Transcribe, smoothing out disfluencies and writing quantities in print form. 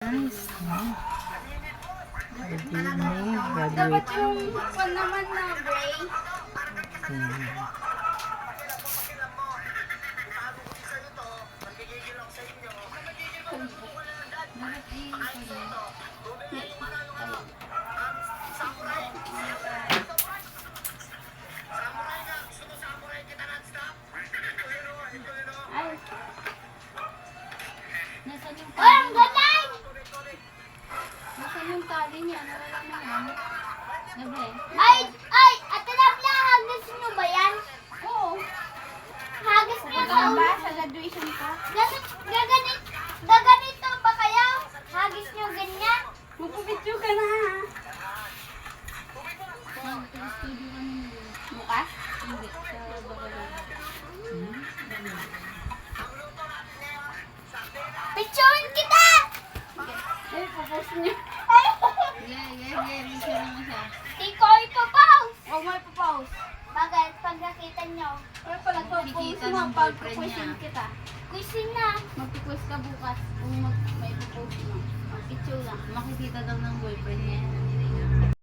Nice. Graduate. Dapat yung kwan naman na gray. Ay. Nasaan yung Ay, ang tali? galing! Nasaan yung tali niya? Nawala na yan. Gabi. Ay, Ate Rabla, hagis nyo ba yan? Oo. Hagis na sa Ba? Sa graduation ko? Gaganito ba kayo? Hagis nyo ganyan? Magpupicture ka na ha. Studio ka nung bukas? Hindi. Sa Bacolod. Picturein kita! Ay, pupost niya. Ay! Picture mo siya. Iko, ipapause! Huwag mo ipapause. Bakit? Pag nakita nyo, Ay pala, Nakikita mo ng pag boyfriend question niya. kita. quizzing na. Mag-request ka bukas kung may ipopost mo. Mag-picture lang. Makikita daw ng boyfriend niya.